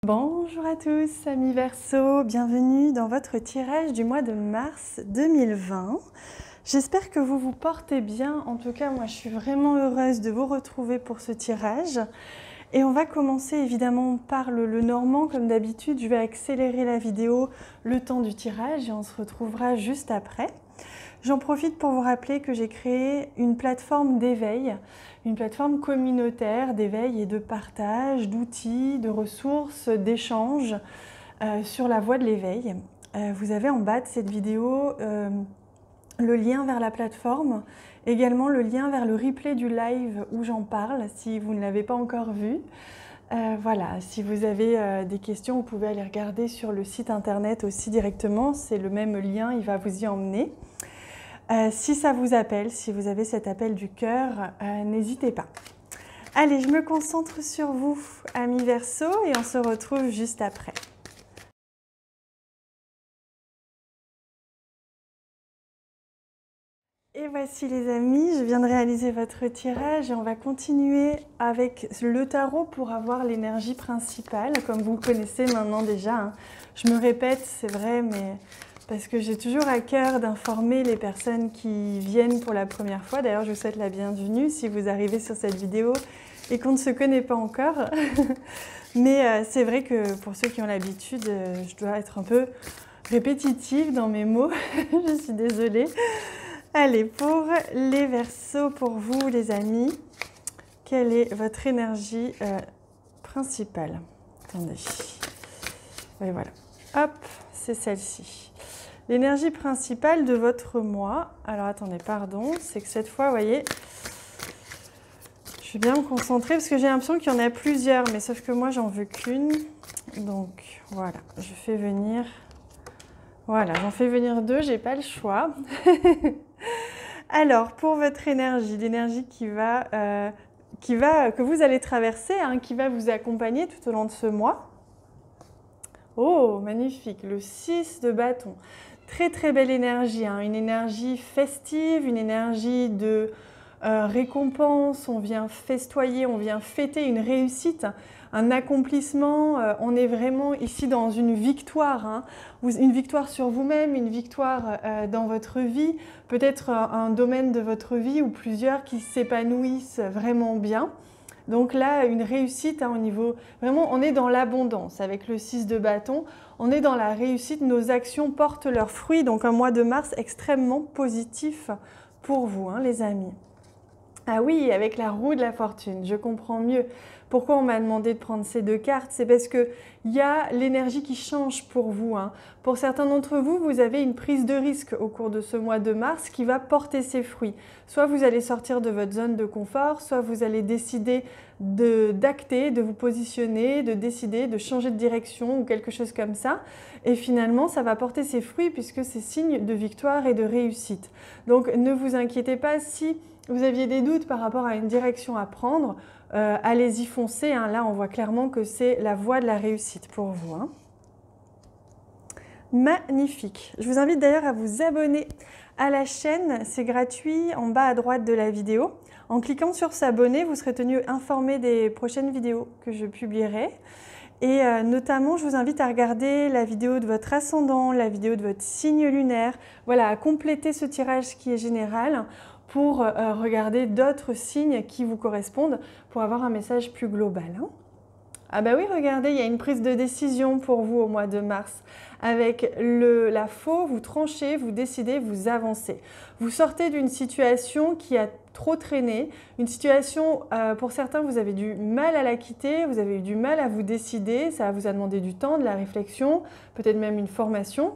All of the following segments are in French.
Bonjour à tous, amis Verseau, bienvenue dans votre tirage du mois de mars 2020. J'espère que vous vous portez bien, en tout cas moi je suis vraiment heureuse de vous retrouver pour ce tirage. Et on va commencer évidemment par le normand comme d'habitude, je vais accélérer la vidéo le temps du tirage et on se retrouvera juste après. J'en profite pour vous rappeler que j'ai créé une plateforme d'éveil, une plateforme communautaire d'éveil et de partage, d'outils, de ressources, d'échanges sur la voie de l'éveil. Vous avez en bas de cette vidéo le lien vers la plateforme, également le lien vers le replay du live où j'en parle si vous ne l'avez pas encore vu. Voilà, si vous avez des questions, vous pouvez aller regarder sur le site internet aussi directement, c'est le même lien, il va vous y emmener. Si ça vous appelle, si vous avez cet appel du cœur, n'hésitez pas. Allez, je me concentre sur vous, amis Verseau, et on se retrouve juste après. Et voici les amis, je viens de réaliser votre tirage et on va continuer avec le tarot pour avoir l'énergie principale, comme vous le connaissez maintenant déjà. Hein. Je me répète, c'est vrai, mais parce que j'ai toujours à cœur d'informer les personnes qui viennent pour la première fois. D'ailleurs, je vous souhaite la bienvenue si vous arrivez sur cette vidéo et qu'on ne se connaît pas encore. Mais c'est vrai que pour ceux qui ont l'habitude, je dois être un peu répétitive dans mes mots. Je suis désolée. Allez, pour les Verseaux, pour vous les amis, quelle est votre énergie principale? Attendez. Oui, voilà. Hop, c'est celle-ci. L'énergie principale de votre mois, alors attendez, pardon, c'est que cette fois, vous voyez, je vais bien me concentrer parce que j'ai l'impression qu'il y en a plusieurs, mais sauf que moi, j'en veux qu'une. Donc, voilà, je fais venir, voilà, j'en fais venir deux, j'ai pas le choix. Alors, pour votre énergie, l'énergie que vous allez traverser, hein, qui va vous accompagner tout au long de ce mois. Oh, magnifique, le 6 de bâton. Très très belle énergie, hein, une énergie festive, une énergie de récompense, on vient festoyer, on vient fêter une réussite, un accomplissement, on est vraiment ici dans une victoire, hein, une victoire sur vous-même, une victoire dans votre vie, peut-être un domaine de votre vie ou plusieurs qui s'épanouissent vraiment bien. Donc là, une réussite hein, au niveau, vraiment on est dans l'abondance avec le 6 de bâton, on est dans la réussite, nos actions portent leurs fruits, donc un mois de mars extrêmement positif pour vous hein, les amis. Ah oui, avec la roue de la fortune, je comprends mieux. Pourquoi on m'a demandé de prendre ces deux cartes? C'est parce qu'il y a l'énergie qui change pour vous. Hein. Pour certains d'entre vous, vous avez une prise de risque au cours de ce mois de mars qui va porter ses fruits. Soit vous allez sortir de votre zone de confort, soit vous allez décider d'acter, de vous positionner, de décider de changer de direction ou quelque chose comme ça. Et finalement, ça va porter ses fruits puisque c'est signe de victoire et de réussite. Donc ne vous inquiétez pas si vous aviez des doutes par rapport à une direction à prendre, allez-y foncer. Hein. Là, on voit clairement que c'est la voie de la réussite pour vous. Hein. Magnifique. Je vous invite d'ailleurs à vous abonner à la chaîne. C'est gratuit en bas à droite de la vidéo. En cliquant sur s'abonner, vous serez tenu informé des prochaines vidéos que je publierai. Et notamment, je vous invite à regarder la vidéo de votre ascendant, la vidéo de votre signe lunaire. Voilà, à compléter ce tirage qui est général pour regarder d'autres signes qui vous correspondent pour avoir un message plus global. Hein. Ah bah oui, regardez, il y a une prise de décision pour vous au mois de mars. Avec la faux, vous tranchez, vous décidez, vous avancez. Vous sortez d'une situation qui a trop traîné, une situation, pour certains, vous avez du mal à la quitter, vous avez eu du mal à vous décider, ça vous a demandé du temps, de la réflexion, peut-être même une formation.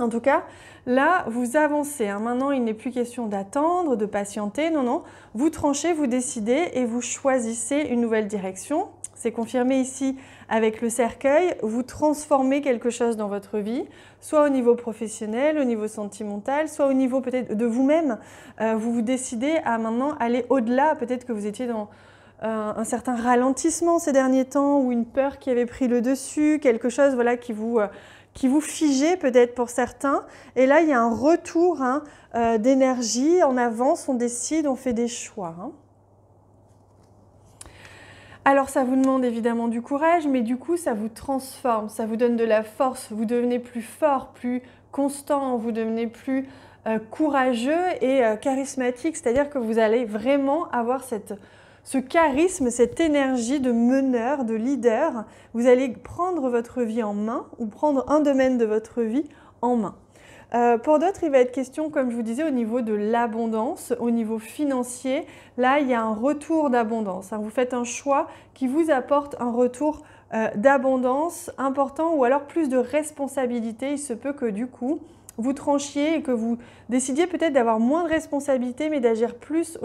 En tout cas, là, vous avancez. Hein. Maintenant, il n'est plus question d'attendre, de patienter. Non, non. Vous tranchez, vous décidez et vous choisissez une nouvelle direction. C'est confirmé ici avec le cercueil. Vous transformez quelque chose dans votre vie, soit au niveau professionnel, au niveau sentimental, soit au niveau peut-être de vous-même. Vous vous décidez à maintenant aller au-delà. Peut-être que vous étiez dans un certain ralentissement ces derniers temps ou une peur qui avait pris le dessus, quelque chose voilà, qui vous figez peut-être pour certains. Et là, il y a un retour hein, d'énergie, on avance, on décide, on fait des choix. Hein. Alors ça vous demande évidemment du courage, mais du coup ça vous transforme, ça vous donne de la force, vous devenez plus fort, plus constant, vous devenez plus courageux et charismatique, c'est-à-dire que vous allez vraiment avoir ce charisme, cette énergie de meneur, de leader. Vous allez prendre votre vie en main ou prendre un domaine de votre vie en main. Pour d'autres, il va être question, comme je vous disais, au niveau de l'abondance, au niveau financier. Là, il y a un retour d'abondance. Vous faites un choix qui vous apporte un retour d'abondance important ou alors plus de responsabilité. Il se peut que du coup, vous tranchiez et que vous décidiez peut-être d'avoir moins de responsabilités mais d'agir plus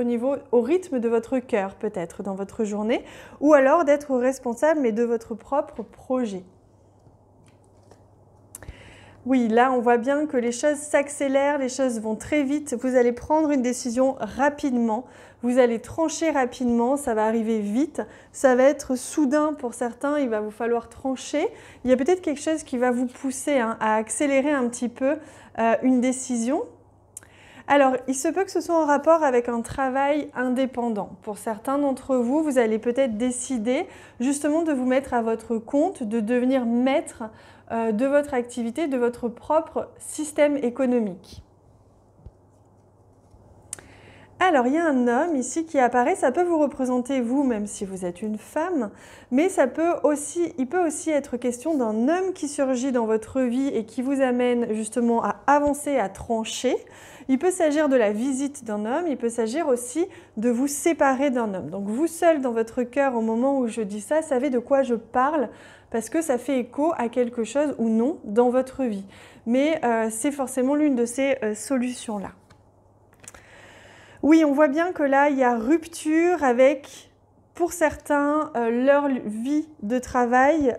au rythme de votre cœur peut-être dans votre journée ou alors d'être responsable mais de votre propre projet. Oui, là on voit bien que les choses s'accélèrent, les choses vont très vite, vous allez prendre une décision rapidement, vous allez trancher rapidement, ça va arriver vite, ça va être soudain pour certains, il va vous falloir trancher. Il y a peut-être quelque chose qui va vous pousser à accélérer un petit peu une décision. Alors, il se peut que ce soit en rapport avec un travail indépendant. Pour certains d'entre vous, vous allez peut-être décider justement de vous mettre à votre compte, de devenir maître de votre activité, de votre propre système économique. Alors, il y a un homme ici qui apparaît, ça peut vous représenter vous, même si vous êtes une femme, mais il peut aussi être question d'un homme qui surgit dans votre vie et qui vous amène justement à avancer, à trancher. Il peut s'agir de la visite d'un homme, il peut s'agir aussi de vous séparer d'un homme. Donc vous seul dans votre cœur au moment où je dis ça, savez de quoi je parle parce que ça fait écho à quelque chose ou non dans votre vie. Mais c'est forcément l'une de ces solutions-là. Oui, on voit bien que là, il y a rupture avec, pour certains, leur vie de travail.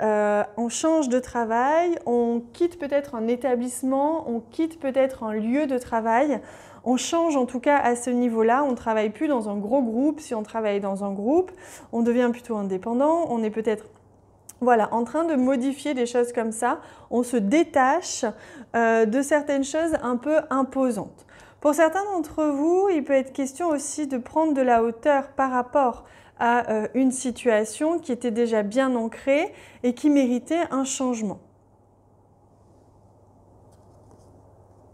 On change de travail, on quitte peut-être un établissement, on quitte peut-être un lieu de travail. On change en tout cas à ce niveau-là, on ne travaille plus dans un gros groupe. Si on travaille dans un groupe, on devient plutôt indépendant, on est peut-être en train de modifier des choses comme ça. On se détache de certaines choses un peu imposantes. Pour certains d'entre vous, il peut être question aussi de prendre de la hauteur par rapport à une situation qui était déjà bien ancrée et qui méritait un changement.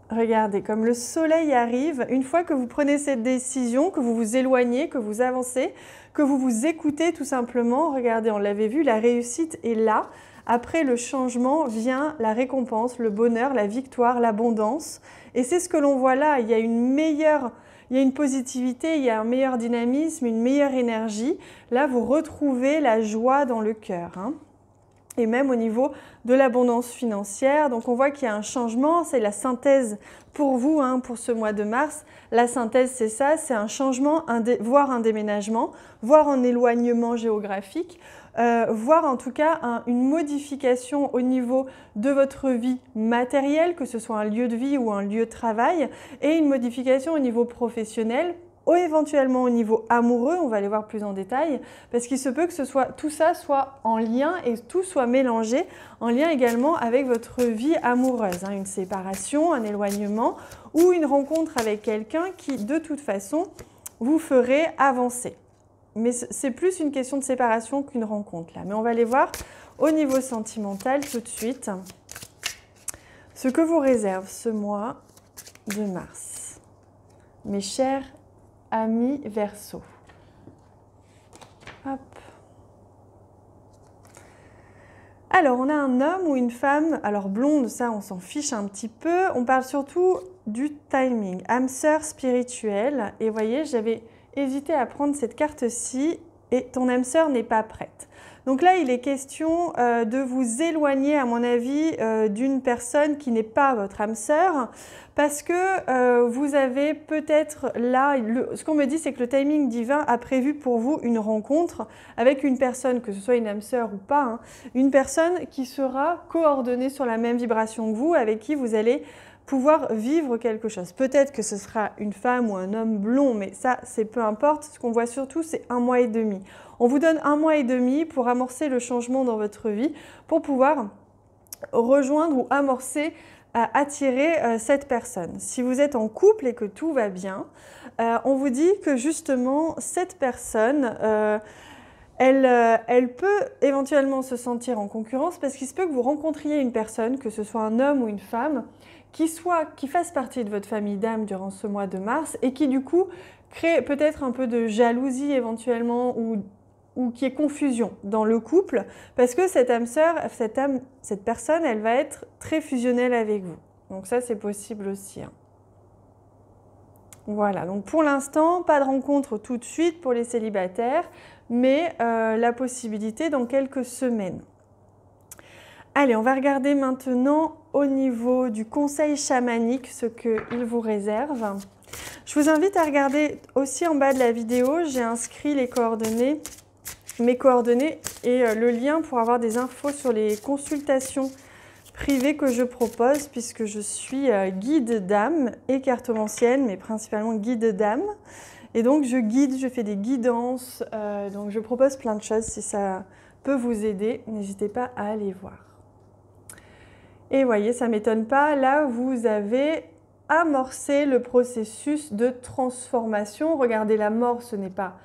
Regardez, comme le soleil arrive, une fois que vous prenez cette décision, que vous vous éloignez, que vous avancez, que vous vous écoutez tout simplement, regardez, on l'avait vu, la réussite est là. Après le changement vient la récompense, le bonheur, la victoire, l'abondance. Et c'est ce que l'on voit là, il y a une positivité, il y a un meilleur dynamisme, une meilleure énergie. Là, vous retrouvez la joie dans le cœur. Et même au niveau de l'abondance financière. Donc on voit qu'il y a un changement, c'est la synthèse pour vous, pour ce mois de mars. La synthèse, c'est ça, c'est un changement, voire un déménagement, voire un éloignement géographique, voire en tout cas une modification au niveau de votre vie matérielle, que ce soit un lieu de vie ou un lieu de travail, et une modification au niveau professionnel, ou éventuellement au niveau amoureux, on va aller voir plus en détail, parce qu'il se peut que tout ça soit en lien et tout soit mélangé, en lien également avec votre vie amoureuse, une séparation, un éloignement ou une rencontre avec quelqu'un qui, de toute façon, vous ferait avancer. Mais c'est plus une question de séparation qu'une rencontre là. Mais on va aller voir au niveau sentimental tout de suite ce que vous réserve ce mois de mars. Mes chers amis Verseau. Hop. Alors, on a un homme ou une femme, alors blonde, ça on s'en fiche un petit peu. On parle surtout du timing, âme sœur spirituelle. Et vous voyez, j'avais hésité à prendre cette carte-ci et ton âme sœur n'est pas prête. Donc là, il est question de vous éloigner, à mon avis, d'une personne qui n'est pas votre âme sœur, parce que vous avez peut-être là, ce qu'on me dit, c'est que le timing divin a prévu pour vous une rencontre avec une personne, que ce soit une âme sœur ou pas, une personne qui sera coordonnée sur la même vibration que vous, avec qui vous allez pouvoir vivre quelque chose. Peut-être que ce sera une femme ou un homme blond, mais ça, c'est peu importe. Ce qu'on voit surtout, c'est 1 mois et demi. On vous donne 1 mois et demi pour amorcer le changement dans votre vie, pour pouvoir rejoindre ou amorcer, attirer cette personne. Si vous êtes en couple et que tout va bien, on vous dit que justement, cette personne, elle peut éventuellement se sentir en concurrence parce qu'il se peut que vous rencontriez une personne, que ce soit un homme ou une femme, qui fasse partie de votre famille d'âme durant ce mois de mars et qui du coup crée peut-être un peu de jalousie éventuellement ou qui est confusion dans le couple parce que cette âme sœur, cette personne, elle va être très fusionnelle avec vous. Donc ça, c'est possible aussi. Voilà, donc pour l'instant, pas de rencontre tout de suite pour les célibataires, mais la possibilité dans quelques semaines. Allez, on va regarder maintenant au niveau du conseil chamanique ce qu'il vous réserve. Je vous invite à regarder aussi en bas de la vidéo, j'ai inscrit les coordonnées, mes coordonnées et le lien pour avoir des infos sur les consultations privées que je propose puisque je suis guide d'âme et cartomancienne, mais principalement guide d'âme. Et donc je guide, je fais des guidances, donc je propose plein de choses. Si ça peut vous aider, n'hésitez pas à aller voir. Et voyez, ça ne m'étonne pas, là vous avez amorcé le processus de transformation. Regardez, la mort, ce n'est pas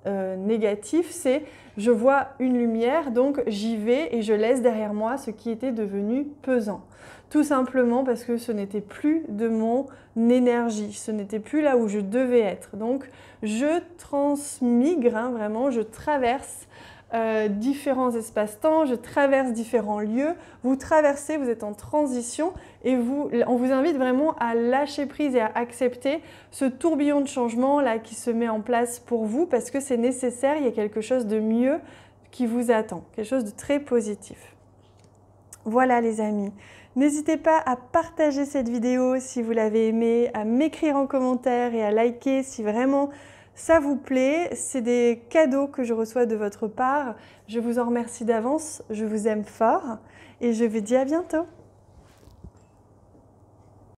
négatif, c'est je vois une lumière, donc j'y vais et je laisse derrière moi ce qui était devenu pesant. Tout simplement parce que ce n'était plus de mon énergie, ce n'était plus là où je devais être. Donc je transmigre, vraiment, je traverse différents espaces-temps, je traverse différents lieux, vous traversez, vous êtes en transition et on vous invite vraiment à lâcher prise et à accepter ce tourbillon de changement là qui se met en place pour vous parce que c'est nécessaire, il y a quelque chose de mieux qui vous attend, quelque chose de très positif. Voilà les amis, n'hésitez pas à partager cette vidéo si vous l'avez aimée, à m'écrire en commentaire et à liker si vraiment ça vous plaît. C'est des cadeaux que je reçois de votre part. Je vous en remercie d'avance, je vous aime fort et je vous dis à bientôt.